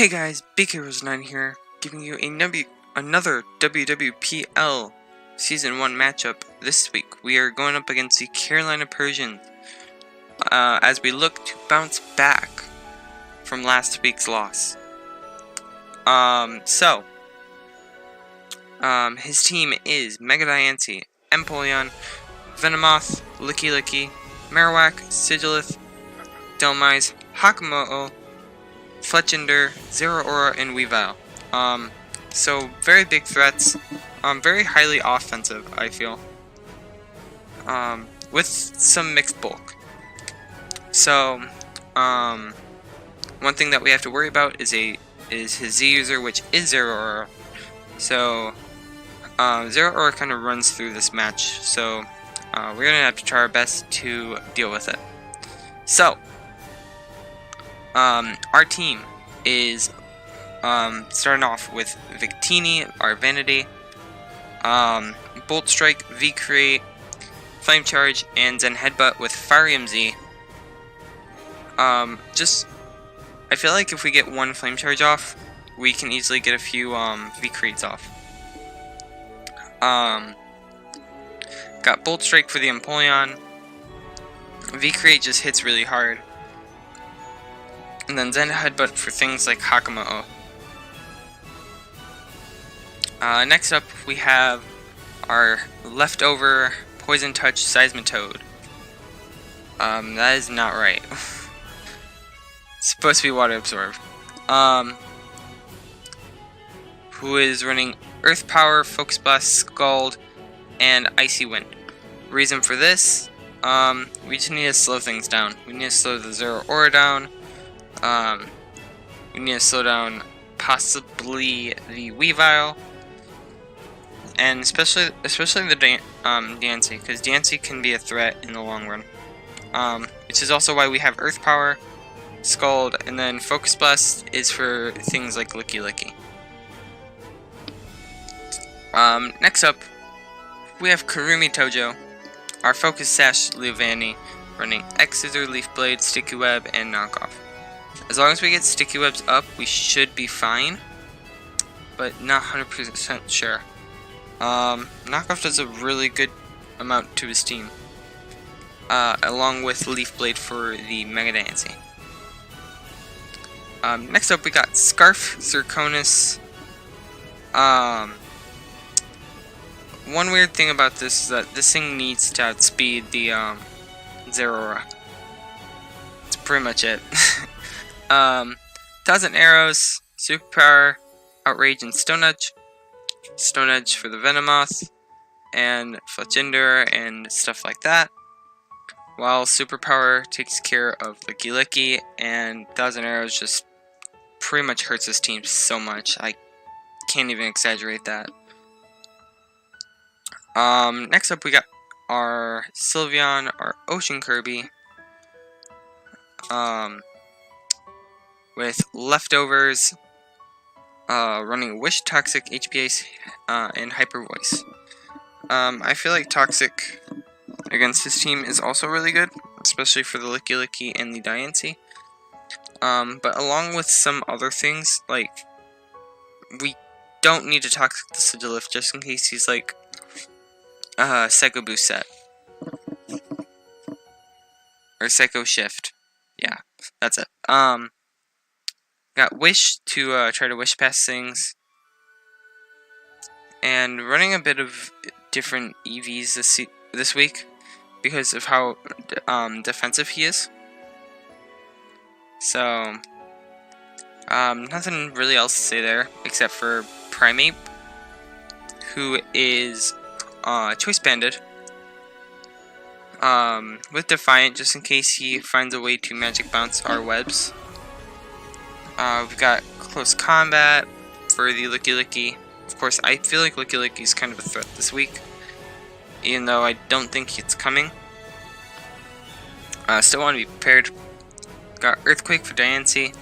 Hey guys, BK9 here, giving you another WWPL Season 1 matchup. This week we are going up against the Carolina Persians as we look to bounce back from last week's loss. His team is Mega Diancie, Empoleon, Venomoth, Licky, Marowak, Sigilith, Delmise, Hakumo, Fletchender, Zeraora, and Weavile. So very big threats. Very highly offensive, I feel. With some mixed bulk. So, one thing that we have to worry about is his Z user, which is Zeraora. So, Zeraora kind of runs through this match. So, we're gonna have to try our best to deal with it. So, our team is starting off with Victini, our Vanity, Bolt Strike, V-Create, Flame Charge, and Zen Headbutt with Fire MZ. I feel like if we get one Flame Charge off, we can easily get a few V-Creates off. Got Bolt Strike for the Empoleon. V-Create just hits really hard. And then Zen Headbutt for things like Hakumo. Next up, we have our leftover Poison Touch Seismitoad. That is not right. It's supposed to be Water Absorb. Who is running Earth Power, Focus Blast, Scald, and Icy Wind. Reason for this, we just need to slow things down. We need to slow the Zeraora down. We need to slow down possibly the Weavile, and especially the Diancie, because Diancie can be a threat in the long run. Which is also why we have Earth Power, Scald, and then Focus Blast is for things like Licky. Next up, we have Kurumi Tojo, our Focus Sash Leovani, running X Scissor, Leaf Blade, Sticky Web, and Knockoff. As long as we get Sticky Webs up, we should be fine, but not 100% sure. Knockoff does a really good amount to his team, along with Leaf Blade for the Mega Diancie. Next up, we got Scarf Zirconis. One weird thing about this is that this thing needs to outspeed the Zeraora. That's pretty much it. 1,000 Arrows, Superpower, Outrage, and Stone Edge. Stone Edge for the Venomoth, and Fletchender, and stuff like that. While Superpower takes care of Licky, and 1,000 Arrows just pretty much hurts his team so much. I can't even exaggerate that. Next up we got our Sylveon, our Ocean Kirby. With leftovers, running Wish, Toxic, HPA, and Hyper Voice. I feel like Toxic against his team is also really good, especially for the Licky and the Diancie. But along with some other things, like, we don't need to Toxic the Sigilith just in case he's like Psycho Boost set. Or Psycho Shift. Yeah, that's it. Got Wish to try to Wish past things. And running a bit of different EVs this week because of how defensive he is. So, nothing really else to say there except for Primeape, who is Choice Banded. With Defiant, just in case he finds a way to Magic Bounce our webs. We've got Close Combat for the Licky. Of course, I feel like Licky is kind of a threat this week, even though I don't think it's coming. Still want to be prepared. Got Earthquake for Diancie,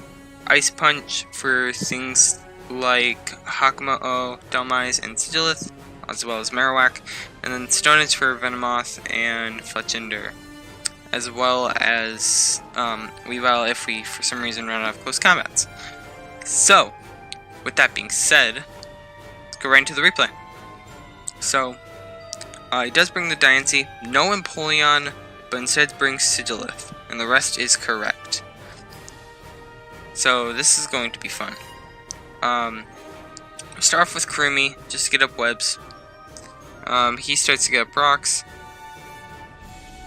Ice Punch for things like Hakumo, Delmise, and Sigilith, as well as Marowak, and then Stone Edge for Venomoth and Fletchender. as well as Weavile if we for some reason run out of close combats. So, with that being said, let's go right into the replay. So, it does bring the Diancie, no Empoleon, but instead brings Sigilith, and the rest is correct. So, this is going to be fun. Start off with Kurumi, just to get up webs. He starts to get up rocks.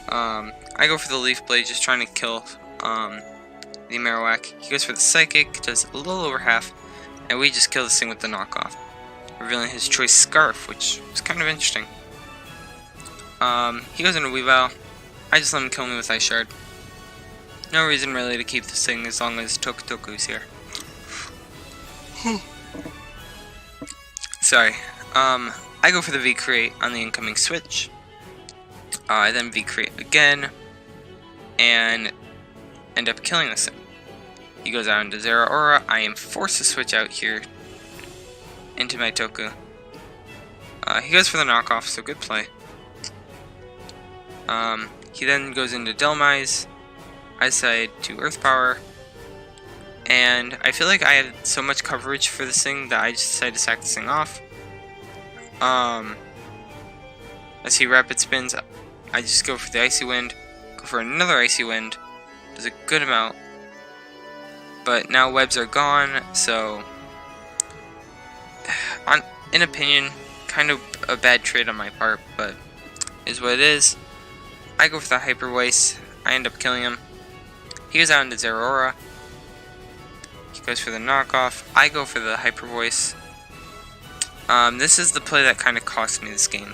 I go for the Leaf Blade, just trying to kill the Marowak. He goes for the Psychic, does a little over half, and we just kill this thing with the knockoff, revealing his choice Scarf, which was kind of interesting. He goes into Weavile. I just let him kill me with Ice Shard. No reason really to keep this thing as long as Tokutoku's here. Sorry. I go for the V-Create on the incoming switch. I then V-Create again, and end up killing this thing. He goes out into Zeraora. I am forced to switch out here into my Toku. He goes for the knockoff, so good play. He then goes into Delmise. I decide to Earth Power, and I feel like I have so much coverage for this thing that I just decide to sack this thing off. As he rapid spins, I just go for the Icy Wind, go for another Icy Wind, does a good amount, but now webs are gone, so in opinion, kind of a bad trade on my part, but is what it is. I go for the Hyper Voice, I end up killing him. He goes out into Zeraora, he goes for the knockoff, I go for the Hyper Voice. This is the play that kind of cost me this game,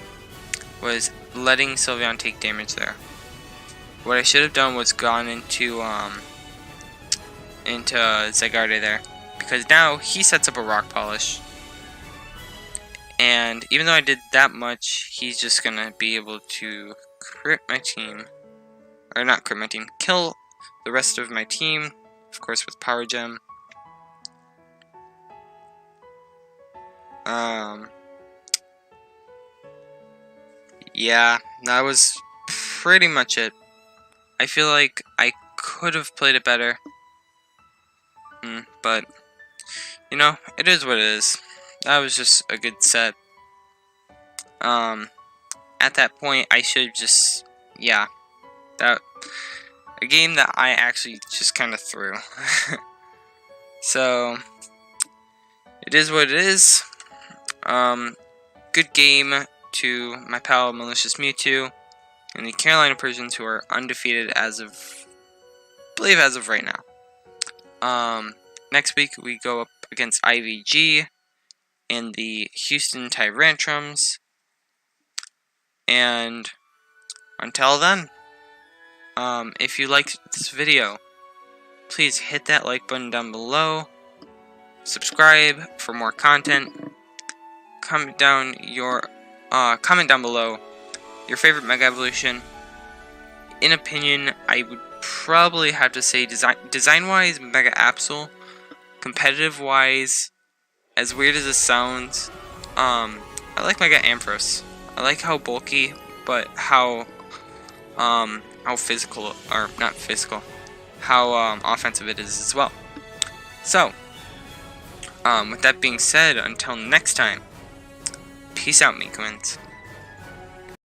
was letting Sylveon take damage there. What I should have done was gone into Zygarde there, because now he sets up a Rock Polish, and even though I did that much, he's just gonna be able to crit my team, or not crit my team, kill the rest of my team, of course with Power Gem. Yeah, that was pretty much it. I feel like I could have played it better, but you know, it is what it is. That was just a good set. At that point, I should have just, yeah, that a game that I actually just kind of threw. So it is what it is. Good game to my pal Malicious Mewtwo and the Carolina Persians, who are undefeated as of, I believe, as of right now. Next week we go up against IVG and the Houston Tyrantrums, and until then, if you liked this video, please hit that like button down below, subscribe for more content, comment down below your favorite Mega Evolution. In opinion, I would probably have to say design-wise, Mega Absol. Competitive-wise, as weird as it sounds, I like Mega Ampharos. I like how bulky, but how physical, or not physical, how offensive it is as well. So, with that being said, until next time, peace out, Mikoans.